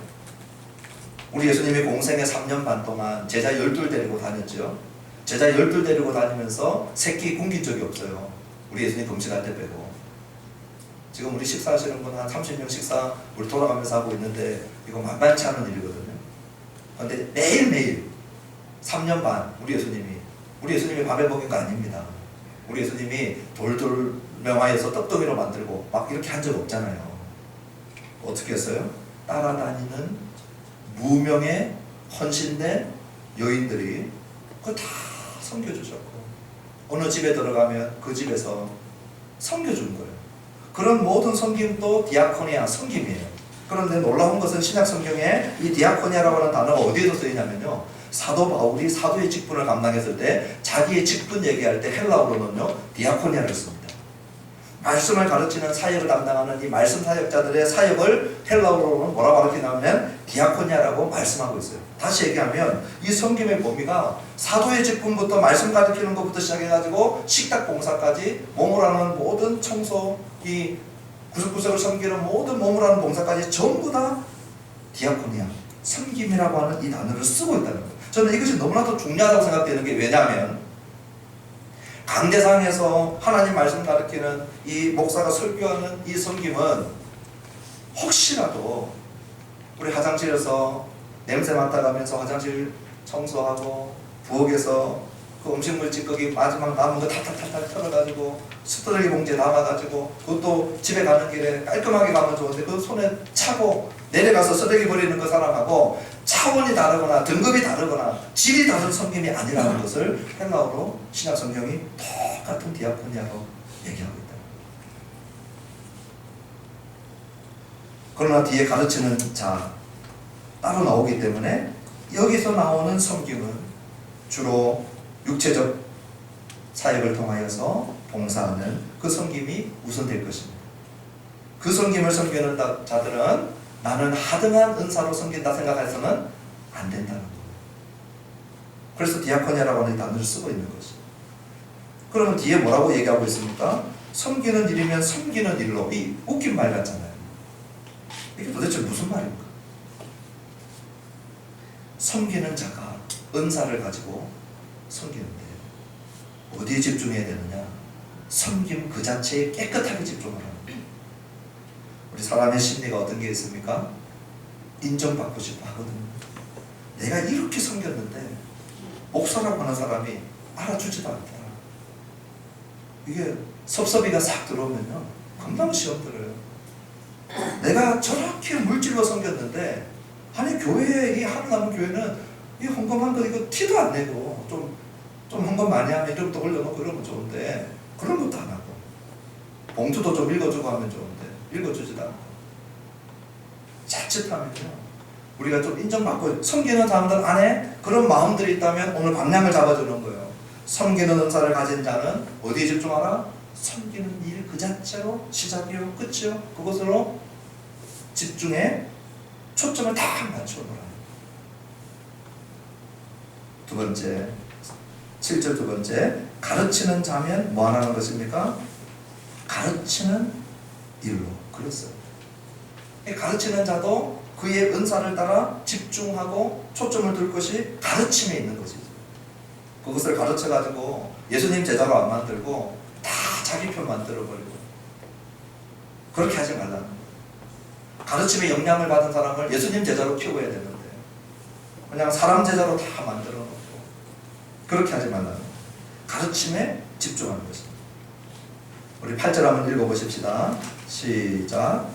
Speaker 1: 우리 예수님이 공생의 3년 반 동안 제자 12 데리고 다녔죠. 제자 12 데리고 다니면서 새끼 굶긴 적이 없어요. 우리 예수님 금식할 때 빼고. 지금 우리 식사하시는 분 한 30명 식사 우리 돌아가면서 하고 있는데 이거 만만치 않은 일이거든요. 그런데 매일매일 3년 반 우리 예수님이 밥에 먹인 거 아닙니다. 우리 예수님이 돌돌 명화에서 떡덩이로 만들고 막 이렇게 한 적 없잖아요. 어떻게 했어요? 따라다니는 무명의 헌신된 여인들이 그거 다 섬겨주셨고, 어느 집에 들어가면 그 집에서 섬겨준 거예요. 그런 모든 섬김도 디아코니아, 섬김이에요. 그런데 놀라운 것은 신약 성경에 이 디아코니아라고 하는 단어가 어디에서 쓰이냐면요, 사도 바울이 사도의 직분을 감당했을 때 자기의 직분 얘기할 때 헬라어로는요 디아코니아를 씁니다. 말씀을 가르치는 사역을 담당하는 이 말씀 사역자들의 사역을 헬라어로는 뭐라고 가르치냐면 디아코니아라고 말씀하고 있어요. 다시 얘기하면 이 섬김의 범위가 사도의 직분부터 말씀 가르치는 것부터 시작해가지고 식탁 봉사까지 몸으로 하는 모든 청소, 이 구석구석을 섬기는 모든 몸을 하는 봉사까지 전부 다 디아코니아, 섬김이라고 하는 이 단어를 쓰고 있다는 거예요. 저는 이것이 너무나도 중요하다고 생각되는 게 왜냐하면 강대상에서 하나님 말씀 가르치는 이 목사가 설교하는 이 섬김은 혹시라도 우리 화장실에서 냄새 맡아가면서 화장실 청소하고 부엌에서 그 음식물 찌꺼기 마지막 남은 거 탈탈탈탈 털어가지고 쓰레기 봉지에 담아가지고 그것도 집에 가는 길에 깔끔하게 가면 좋은데 그 손에 차고 내려가서 쓰레기 버리는 그 사람하고 차원이 다르거나 등급이 다르거나 질이 다른 섬김이 아니라는 것을 헬라어로 신약 성경이 똑같은 디아코니아로 얘기하고 있다. 그러나 뒤에 가르치는 자 따로 나오기 때문에 여기서 나오는 섬김은 주로 육체적 사역을 통하여서 봉사하는 그 섬김이 우선될 것입니다. 그 섬김을 섬기는 자들은 나는 하등한 은사로 섬긴다 생각해서는 안 된다는 거예요. 그래서 디아코니아라고 하는 단어를 쓰고 있는 거죠. 그러면 뒤에 뭐라고 얘기하고 있습니까? 섬기는 일이면 섬기는 일로. 이 웃긴 말 같잖아요. 이게 도대체 무슨 말입니까? 섬기는 자가 은사를 가지고 섬기는데 어디에 집중해야 되느냐? 섬김 그 자체에 깨끗하게 집중을 하는 거예요. 우리 사람의 심리가 어떤 게 있습니까? 인정받고 싶어 하거든요. 내가 이렇게 섬겼는데 목사라고 하는 사람이 알아주지도 않더라. 이게 섭섭이가 싹 들어오면요 금방 시험 들어요. 내가 저렇게 물질로 섬겼는데 아니 교회에 이 하나님 교회는 이 헌금한 거 이거 티도 안 내고 좀 헌금 많이 하면 이름도 올려놓고 이러면 좋은데 그런 것도 안 하고 봉투도 좀 읽어주고 하면 좋은데 읽어주지도 않고 자칫하면요 우리가 좀 인정받고 섬기는 사람들 안에 그런 마음들이 있다면 오늘 방향을 잡아주는 거예요. 섬기는 은사를 가진 자는 어디에 집중하라? 섬기는 일 그 자체로 시작이요 끝이요 그것으로 집중해 초점을 다 맞춰 놓아요. 두 번째 7절 두 번째 가르치는 자면 뭐 하는 것입니까? 가르치는 일로 그랬어요. 가르치는 자도 그의 은사를 따라 집중하고 초점을 둘 것이 가르침에 있는 것이죠. 그것을 가르쳐가지고 예수님 제자로 안 만들고 다 자기 편 만들어버리고 그렇게 하지 말라는 거예요. 가르침에 영향을 받은 사람을 예수님 제자로 키워야 되는데 그냥 사람 제자로 다 만들어 놓고 그렇게 하지 말라는 거예요. 가르침에 집중하는 것입니다. 우리 8절 한번 읽어보십시다. 시작.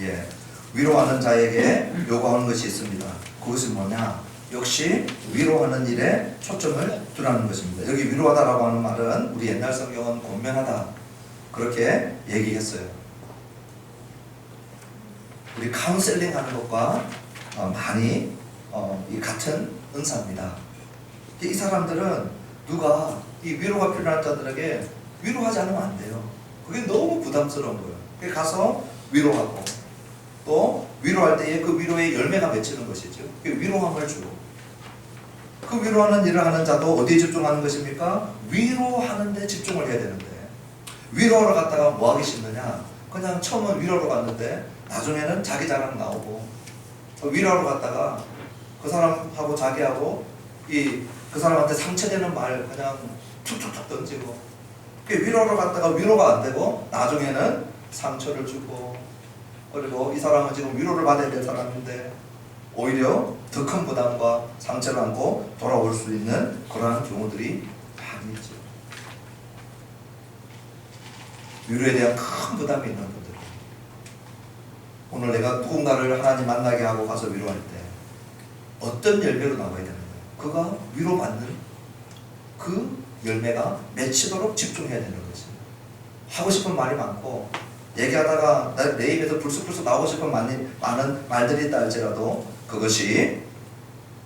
Speaker 1: 예, 위로하는 자에게 요구하는 것이 있습니다. 그것은 뭐냐? 역시 위로하는 일에 초점을 두라는 것입니다. 여기 위로하다라고 하는 말은 우리 옛날 성경은 권면하다 그렇게 얘기했어요. 우리 카운셀링 하는 것과 많이 같은 은사입니다. 이 사람들은 누가 이 위로가 필요한 자들에게 위로하지 않으면 안 돼요. 그게 너무 부담스러운 거예요. 그래서 가서 위로하고 또 위로할 때에 그 위로의 열매가 맺히는 것이죠. 위로함을 주고 그 위로하는 일을 하는 자도 어디에 집중하는 것입니까? 위로하는 데 집중을 해야 되는데 위로하러 갔다가 뭐 하기 싫느냐? 그냥 처음은 위로하러 갔는데 나중에는 자기 자랑 나오고 위로하러 갔다가 그 사람하고 자기하고 그 사람한테 상처되는 말 그냥 툭툭툭 던지고 위로하러 갔다가 위로가 안 되고 나중에는 상처를 주고 그리고 이 사람은 지금 위로를 받아야 될 사람인데 오히려 더 큰 부담과 상처를 안고 돌아올 수 있는 그러한 경우들이 많이 있죠. 위로에 대한 큰 부담이 있는 분들 오늘 내가 누군가를 하나님 만나게 하고 가서 위로할 때 어떤 열매로 나와야 되는 거예요? 그가 위로받는 그 열매가 맺히도록 집중해야 되는 거지. 하고 싶은 말이 많고 얘기하다가 내 입에서 불쑥불쑥 나오고 싶은 많은 말들이 있다 할지라도 그것이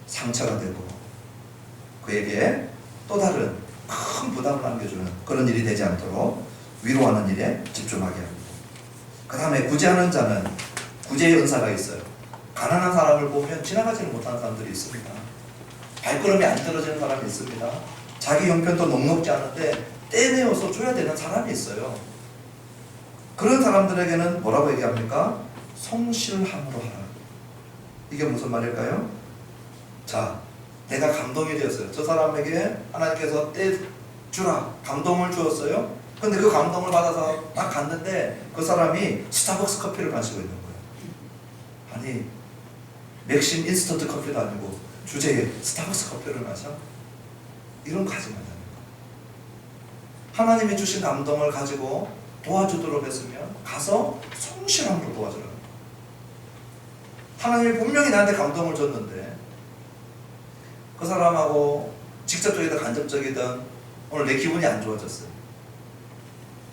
Speaker 1: 상처가 되고 그에게 또 다른 큰 부담을 안겨주는 그런 일이 되지 않도록 위로하는 일에 집중하게 합니다. 그 다음에 구제하는 자는 구제의 은사가 있어요. 가난한 사람을 보면 지나가지를 못하는 사람들이 있습니다. 발걸음이 안 떨어지는 사람이 있습니다. 자기 형편도 넉넉지 않은데 떼내어서 줘야 되는 사람이 있어요. 그런 사람들에게는 뭐라고 얘기합니까? 성실함으로 하라. 이게 무슨 말일까요? 자, 내가 감동이 되었어요. 저 사람에게 하나님께서 떼주라 감동을 주었어요. 근데 그 감동을 받아서 딱 갔는데 그 사람이 스타벅스 커피를 마시고 있는 거예요. 아니, 맥심 인스턴트 커피도 아니고 주제에 스타벅스 커피를 마셔? 이런 거 하지 말라는 거예요. 하나님이 주신 감동을 가지고 도와주도록 했으면 가서 성실함으로 도와주라. 하나님이 분명히 나한테 감동을 줬는데 그 사람하고 직접적이든 간접적이든 오늘 내 기분이 안 좋아졌어요.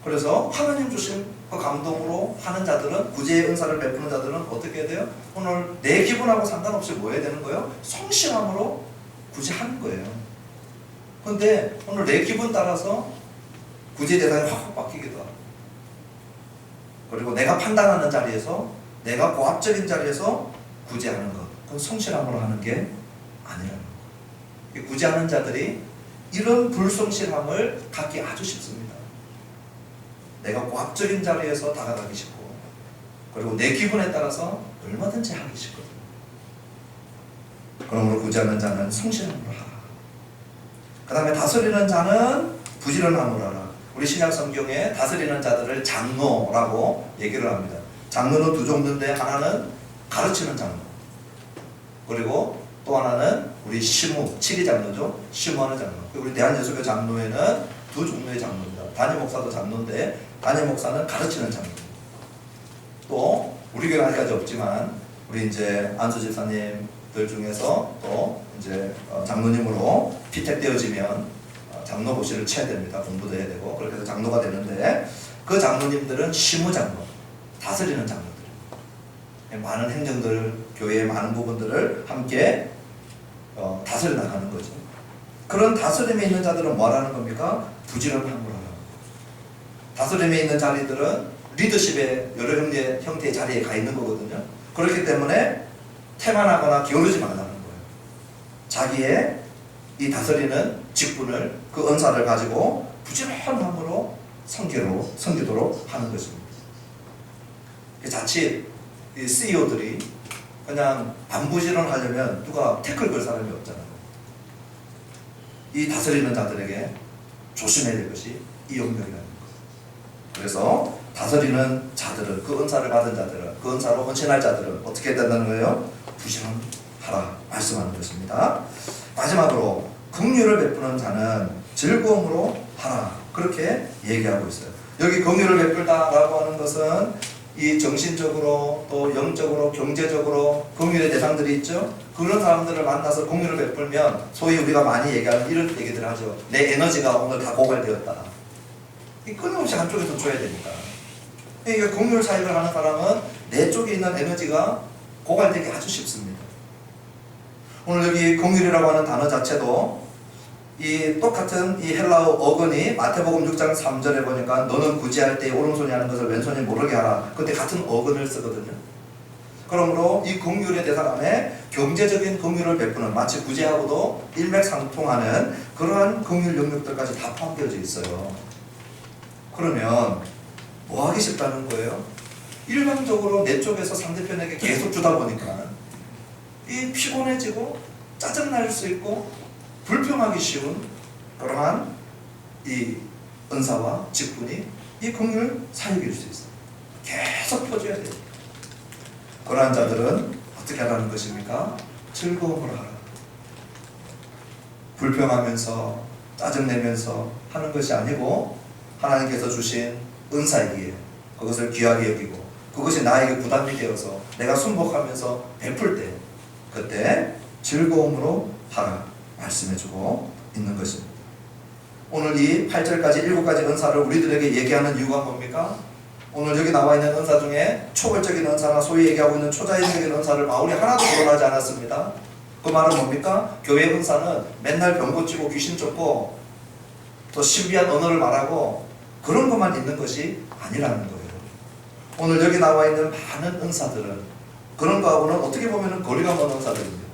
Speaker 1: 그래서 하나님 주신 그 감동으로 하는 자들은, 구제의 은사를 베푸는 자들은 어떻게 해야 돼요? 오늘 내 기분하고 상관없이 뭐 해야 되는 거예요? 성실함으로 구제하는 거예요. 근데 오늘 내 기분 따라서 구제 대상이 확 바뀌기도 하고, 그리고 내가 판단하는 자리에서, 내가 고압적인 자리에서 구제하는 것, 그건 성실함으로 하는 게 아니라는 거예요. 구제하는 자들이 이런 불성실함을 갖기 아주 쉽습니다. 내가 고압적인 자리에서 다가가기 쉽고, 그리고 내 기분에 따라서 얼마든지 하기 쉽거든요. 그러므로 구제하는 자는 성실함으로 하라. 그 다음에 다스리는 자는 부지런함으로 하라. 우리 신약 성경에 다스리는 자들을 장로라고 얘기를 합니다. 장로는 두 종류인데, 하나는 가르치는 장로, 그리고 또 하나는 우리 시무, 치리 장로죠. 시무하는 장로. 우리 대한예수교 장로에는 두 종류의 장로입니다. 담임 목사도 장로인데, 담임 목사는 가르치는 장로. 또 우리 교회 아직까지 없지만 우리 이제 안수 집사님들 중에서 또 이제 장로님으로 피택되어지면 장로고시를 쳐야 됩니다. 공부도 해야 되고, 그렇게 해서 장로가 되는데, 그 장로님들은 시무 장로, 다스리는 장로들. 많은 행정들, 교회의 많은 부분들을 함께 다스려 나가는 거죠. 그런 다스림에 있는 자들은 뭐라는 겁니까? 부지런함으로 하는 거예요. 다스림에 있는 자리들은 리더십의 여러 형태의 자리에 가 있는 거거든요. 그렇기 때문에 태만하거나 게으르지 말라는 거예요. 자기의 이 다스리는 직분을, 그 은사를 가지고 부지런함으로 섬기도록 하는 것입니다. 자칫 이 CEO들이 그냥 반부지런하려면 누가 태클 걸 사람이 없잖아요. 이 다스리는 자들에게 조심해야 될 것이 이 영역이라는 거예요. 그래서 다스리는 자들은, 그 은사를 받은 자들은, 그 은사로 헌신할 자들은 어떻게 된다는 거예요? 부지런하라 말씀하는 것입니다. 마지막으로 긍휼을 베푸는 자는 즐거움으로 하라, 그렇게 얘기하고 있어요. 여기 긍휼을 베풀다라고 하는 것은 이 정신적으로 또 영적으로 경제적으로 긍휼의 대상들이 있죠. 그런 사람들을 만나서 긍휼을 베풀면 소위 우리가 많이 얘기하는 이런 얘기들을 하죠. 내 에너지가 오늘 다 고갈되었다. 이 끊임없이 한쪽에서 줘야 되니까. 그러니까 긍휼 사역을 하는 사람은 내 쪽에 있는 에너지가 고갈되기 아주 쉽습니다. 오늘 여기 긍휼이라고 하는 단어 자체도 이 똑같은 이 헬라어 어근이 마태복음 6장 3절에 보니까 너는 구제할 때 오른손이 하는 것을 왼손이 모르게 하라. 그때 같은 어근을 쓰거든요. 그러므로 이 긍휼의 대상 안에 경제적인 긍휼을 베푸는, 마치 구제하고도 일맥상통하는 그러한 긍휼 영역들까지 다 포함되어져 있어요. 그러면 뭐 하기 쉽다는 거예요? 일방적으로 내 쪽에서 상대편에게 계속 주다 보니까 이 피곤해지고 짜증날 수 있고 불평하기 쉬운 그러한 이 은사와 직분이 이 긍휼 사역일 수 있어요. 계속 펴줘야 돼요. 그러한 자들은 어떻게 하라는 것입니까? 즐거움으로 하라. 불평하면서 짜증내면서 하는 것이 아니고 하나님께서 주신 은사이기에 그것을 귀하게 여기고 그것이 나에게 부담이 되어서 내가 순복하면서 베풀 때 그때 즐거움으로 하라 말씀해주고 있는 것입니다. 오늘 이 8절까지 7가지 은사를 우리들에게 얘기하는 이유가 뭡니까? 오늘 여기 나와 있는 은사 중에 초월적인 은사나 소위 얘기하고 있는 초자연적인 은사를 바울이 하나도 거론하지 않았습니다. 그 말은 뭡니까? 교회 은사는 맨날 병 고치고 귀신 쫓고 또 신비한 언어를 말하고 그런 것만 있는 것이 아니라는 거예요. 오늘 여기 나와 있는 많은 은사들은 그런 거하고는 어떻게 보면 거리가 먼 은사들입니다.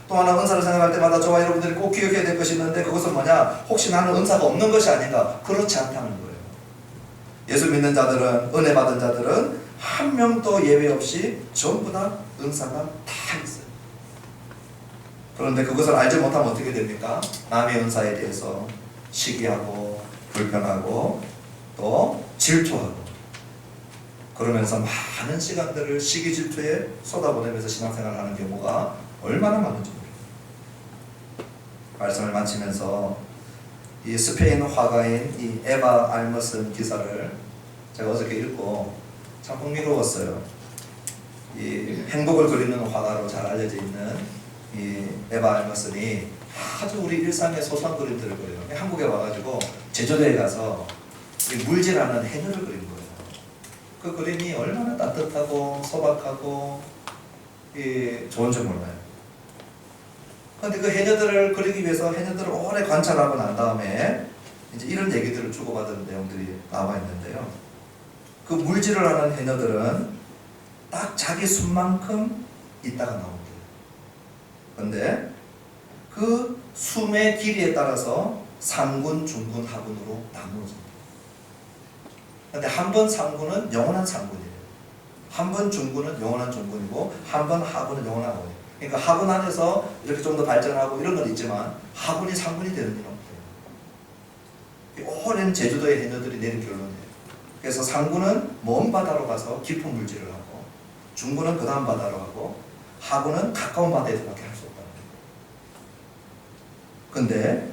Speaker 1: 또 하나 은사를 생각할 때마다 저와 여러분들이 꼭 기억해야 될 것이 있는데 그것은 뭐냐? 혹시 나는 은사가 없는 것이 아닌가? 그렇지 않다는 거예요. 예수 믿는 자들은, 은혜 받은 자들은 한 명도 예외 없이 전부 다 은사가 다 있어요. 그런데 그것을 알지 못하면 어떻게 됩니까? 남의 은사에 대해서 시기하고 불평하고 또 질투하고 그러면서 많은 시간들을 시기 질투에 쏟아보내면서 신앙생활을 하는 경우가 얼마나 많은지 모릅니다. 말씀을 마치면서 이 스페인 화가인 이 에바 알머슨 기사를 제가 어저께 읽고 참 흥미로웠어요. 이 행복을 그리는 화가로 잘 알려져 있는 이 에바 알머슨이 아주 우리 일상의 소소한 그림들을 그려요. 한국에 와가지고 제주도에 가서 물질하는 해녀를 그린 거예요. 그 그림이 얼마나 따뜻하고 소박하고 좋은 줄 몰라요. 그런데 그 해녀들을 그리기 위해서 해녀들을 오래 관찰하고 난 다음에 이제 이런 얘기들을 주고받은 내용들이 나와 있는데요. 그 물질을 하는 해녀들은 딱 자기 숨만큼 있다가 나온대요. 그런데 그 숨의 길이에 따라서 상군, 중군, 하군으로 나누어집니다. 그런데 한 번 상군은 영원한 상군이에요. 한 번 중군은 영원한 중군이고 한 번 하군은 영원한 하군이에요. 그러니까 하군 안에서 이렇게 좀 더 발전하고 이런 건 있지만 하군이 상군이 되는 일은 없대요. 오랜 제주도의 해녀들이 내린 결론이에요. 그래서 상군은 먼 바다로 가서 깊은 물질을 하고 중군은 그 다음 바다로 가고 하군은 가까운 바다에서밖에 할 수 없다는 거예요. 근데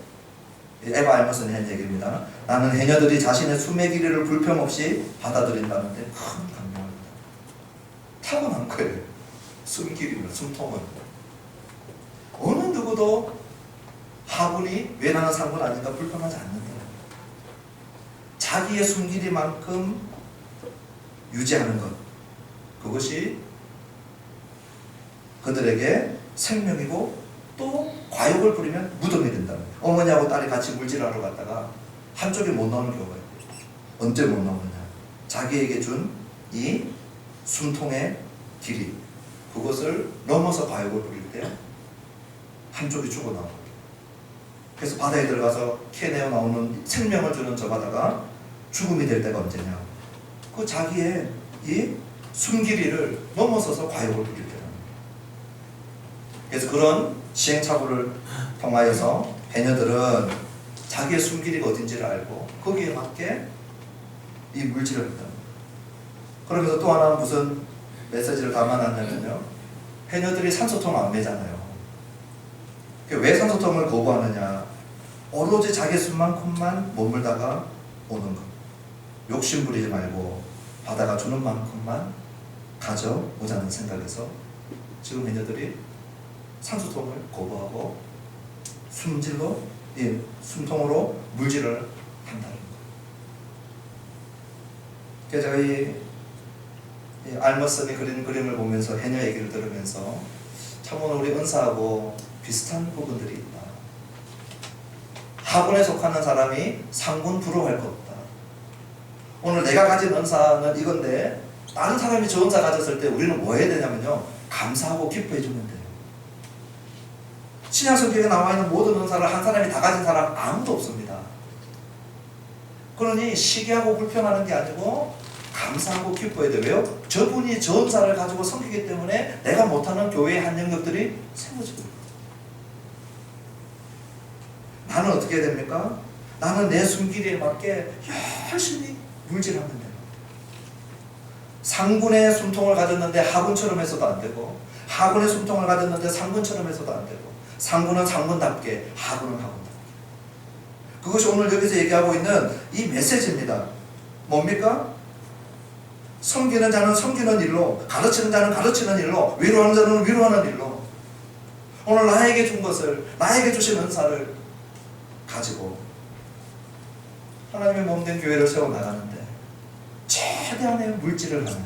Speaker 1: 에바 알머슨이 한 얘기입니다. 나는 해녀들이 자신의 숨의 길이를 불평 없이 받아들인다는데 큰 감명합니다. 타고난 거예요. 숨 길이는, 숨통은. 어느 누구도 하군이 왜 나는 상군 아닌가 불평하지 않는다. 자기의 숨 길이만큼 유지하는 것, 그것이 그들에게 생명이고 또 과욕을 부리면 무덤이 된다는 거예요. 어머니하고 딸이 같이 물질하러 갔다가 한쪽이 못 나오는 경우가 있어요. 언제 못 나오느냐? 자기에게 준 이 숨통의 길이, 그것을 넘어서 과욕을 부릴 때 한쪽이 죽어 나오는 거예요. 그래서 바다에 들어가서 캐내어 나오는 생명을 주는 저 바다가 죽음이 될 때가 언제냐? 그 자기의 이 숨길이를 넘어서서 과욕을 부릴 때라는 거예요. 그래서 그런 시행착오를 통하여서 해녀들은 자기의 숨길이가 어딘지를 알고 거기에 맞게 이 물질을 한다. 그러면서 또 하나 무슨 메시지를 담아놨냐면요, 해녀들이 산소통을 안 매잖아요. 왜 산소통을 거부하느냐? 오로지 자기 숨만큼만 머물다가 오는 것. 욕심 부리지 말고 바다가 주는 만큼만 가져오자는 생각에서 지금 해녀들이 산소통을 거부하고 숨질로, 숨통으로 물질을 한다는 것. 그래서 제가 이 알머슨이 그린 그림을 보면서 해녀 얘기를 들으면서 참 오늘 우리 은사하고 비슷한 부분들이 있다. 하군에 속하는 사람이 상군 부러워할 것 없다. 오늘 내가 가진 은사는 이건데 다른 사람이 저 은사 가졌을 때 우리는 뭐 해야 되냐면요, 감사하고 기뻐해 주면 돼요. 신약 성경에 나와 있는 모든 은사를 한 사람이 다 가진 사람 아무도 없습니다. 그러니 시기하고 불평하는 게 아니고 감사하고 기뻐해야 돼요. 왜요? 저분이 저 은사를 가지고 섬기기 때문에 내가 못하는 교회의 한 영역들이 세워지고 있거든요. 나는 어떻게 해야 됩니까? 나는 내 숨길에 맞게 열심히 물질하면 돼요. 상군의 숨통을 가졌는데 하군처럼 해서도 안 되고, 하군의 숨통을 가졌는데 상군처럼 해서도 안 되고, 상군은 상군답게, 하군은 하군답게. 그것이 오늘 여기서 얘기하고 있는 이 메시지입니다. 뭡니까? 섬기는 자는 섬기는 일로, 가르치는 자는 가르치는 일로, 위로하는 자는 위로하는 일로, 오늘 나에게 준 것을, 나에게 주신 은사를 가지고 하나님의 몸된 교회를 세워나가는데 최대한의 물질을 하는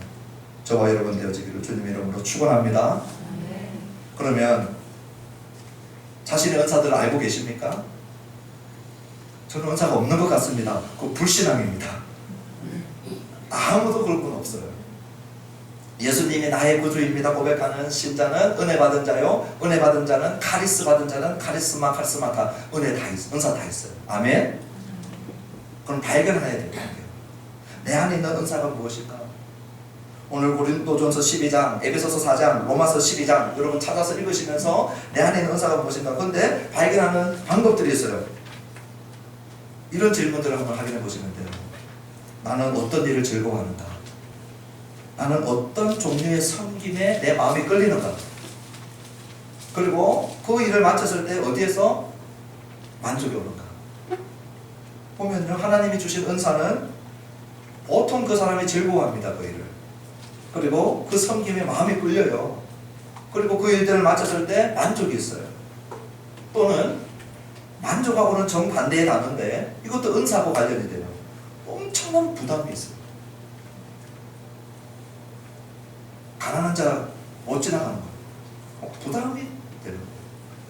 Speaker 1: 저와 여러분 되어지기를 주님의 이름으로 축원합니다. 그러면 자신의 은사들을 알고 계십니까? 저는 은사가 없는 것 같습니다. 그거 불신앙입니다. 아무도 그럴 건 없어요. 예수님이 나의 구주입니다 고백하는 신자는 은혜 받은 자요, 은혜 받은 자는 카리스 받은 자는 카리스마, 카리스마타, 은혜 다 있어, 은사 다 있어요. 아멘. 그럼 발견해야 돼요. 내 안에 있는 은사가 무엇일까? 오늘 고린도전서 12장, 에베소서 4장, 로마서 12장 여러분 찾아서 읽으시면서 내 안에 있는 은사가 무엇인가? 그런데 발견하는 방법들이 있어요. 이런 질문들을 한번 확인해 보시면 돼요. 나는 어떤 일을 즐거워하는가? 나는 어떤 종류의 섬김에 내 마음이 끌리는가? 그리고 그 일을 마쳤을 때 어디에서 만족이 오는가? 보면요, 하나님이 주신 은사는 보통 그 사람이 즐거워합니다. 그 일을. 그리고 그 섬김에 마음이 끌려요. 그리고 그 일들을 마쳤을 때 만족이 있어요. 또는 만족하고는 정반대의 단어인데 이것도 은사하고 관련이 돼요. 엄청난 부담이 있어요. 가난한 자 못 지나가는 거예요. 부담이 되는 거예요.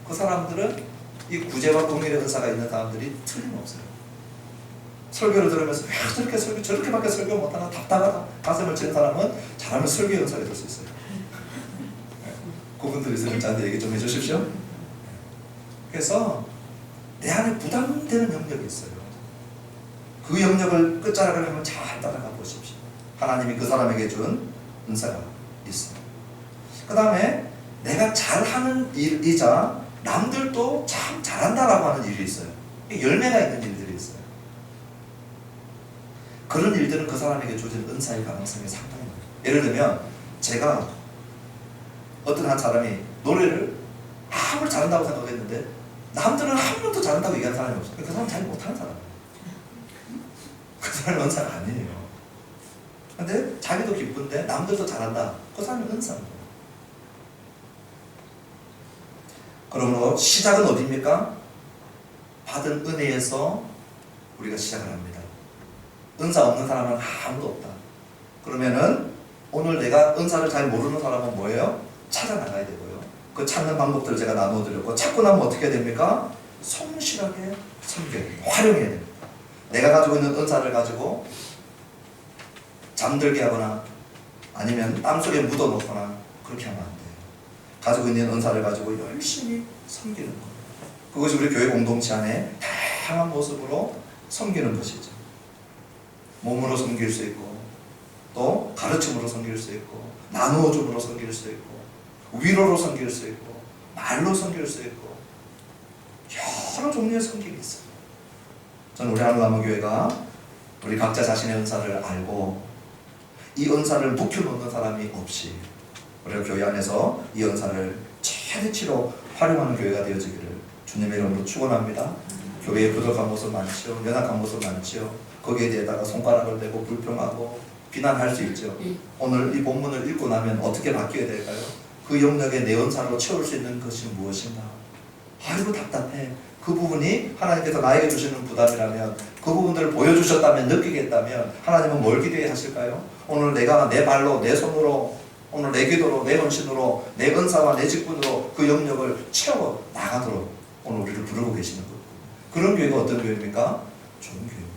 Speaker 1: 그 사람들은 이 구제와 공의의 은사가 있는 사람들이 틀림없어요. 설교를 들으면서 왜 저렇게 설교, 저렇게밖에 설교 못하나 답답하다 가슴을 치는 사람은 잘하면 설교 은사가 될 수 있어요. 그분들 있으면 저한테 얘기 좀 해주십시오. 그래서 내 안에 부담되는 영역이 있어요. 그 영역을 끝자락을 한번 잘 따라가 보십시오. 하나님이 그 사람에게 준 은사가 있어요. 그 다음에 내가 잘하는 일이자 남들도 참 잘한다라고 하는 일이 있어요. 열매가 있는 일들이 있어요. 그런 일들은 그 사람에게 주어진 은사의 가능성이 상당히 많아요. 예를 들면 제가 어떤 한 사람이 노래를 아무리 잘한다고 생각했는데 남들은 한 번도 잘한다고 얘기하는 사람이 없어요. 그 사람은 잘 못하는 사람이에요. 그 사람은 은사가 아니에요. 근데 자기도 기쁜데 남들도 잘한다. 그 사람은 은사입니다. 그러므로 시작은 어디입니까? 받은 은혜에서 우리가 시작을 합니다. 은사 없는 사람은 아무도 없다. 그러면은 오늘 내가 은사를 잘 모르는 사람은 뭐예요? 찾아나가야 되고요. 그 찾는 방법들을 제가 나누어 드렸고, 찾고 나면 어떻게 해야 됩니까? 성실하게 섬겨야 됩니다. 활용해야 됩니다. 내가 가지고 있는 은사를 가지고 잠들게 하거나 아니면 땅속에 묻어놓거나 그렇게 하면 안 돼요. 가지고 있는 은사를 가지고 열심히 섬기는 거예요. 그것이 우리 교회 공동체 안에 다양한 모습으로 섬기는 것이죠. 몸으로 섬길 수 있고, 또 가르침으로 섬길 수 있고, 나누어줌으로 섬길 수 있고, 위로로 섬길 수 있고, 말로 섬길 수 있고, 여러 종류의 섬김이 있어요. 저는 우리 하늘나무교회가 우리 각자 자신의 은사를 알고 이 은사를 묵혀놓는 사람이 없이 우리가 교회 안에서 이 은사를 최대치로 활용하는 교회가 되어지기를 주님의 이름으로 축원합니다. 교회에 부족한 모습 많지요. 연약한 모습 많지요. 거기에 대해다가 손가락을 대고 불평하고 비난할 수 있죠. 오늘 이 본문을 읽고 나면 어떻게 바뀌어야 될까요? 그 영역에 내 은사로 채울 수 있는 것이 무엇인가? 아이고 답답해. 그 부분이 하나님께서 나에게 주시는 부담이라면, 그 부분들을 보여주셨다면, 느끼겠다면 하나님은 뭘 기대해 하실까요? 오늘 내가 내 발로, 내 손으로, 오늘 내 기도로, 내 헌신으로, 내 은사와 내 직분으로 그 영역을 채워 나가도록 오늘 우리를 부르고 계시는 거예요. 그런 교회가 어떤 교회입니까? 좋은 교회입니다.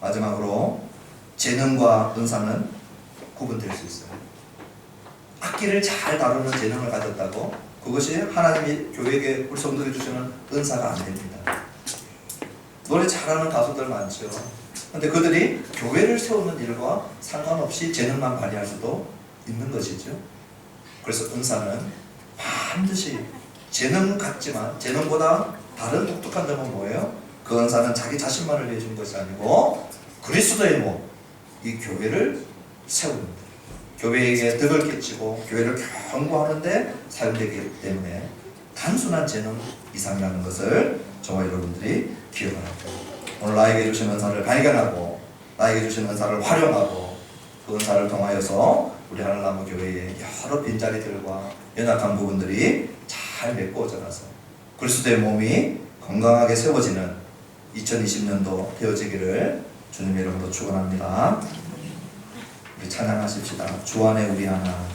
Speaker 1: 마지막으로 재능과 은사는 구분될 수 있어요. 악기를 잘 다루는 재능을 가졌다고 그것이 하나님이 교회에게 우리 성도에게 주시는 은사가 안 됩니다. 노래 잘하는 가수들 많죠. 근데 그들이 교회를 세우는 일과 상관없이 재능만 발휘할 수도 있는 것이죠. 그래서 은사는 반드시 재능 같지만 재능보다 다른 독특한 점은 뭐예요? 그 은사는 자기 자신만을 위해 준 것이 아니고 그리스도의 몸, 이 교회를 세웁니다. 교회에게 덕을 끼치고 교회를 견고하는데 사용되기 때문에 단순한 재능 이상이라는 것을 저와 여러분들이 기억하라. 오늘 나에게 주신 은사를 발견하고 나에게 주신 은사를 활용하고 그 은사를 통하여서 우리 하늘나무 교회의 여러 빈자리들과 연약한 부분들이 잘 메꿔져 나서 그리스도의 몸이 건강하게 세워지는 2020년도 되어지기를 주님의 이름으로 축원합니다. 우리 찬양하십시다. 주 안에 우리 하나.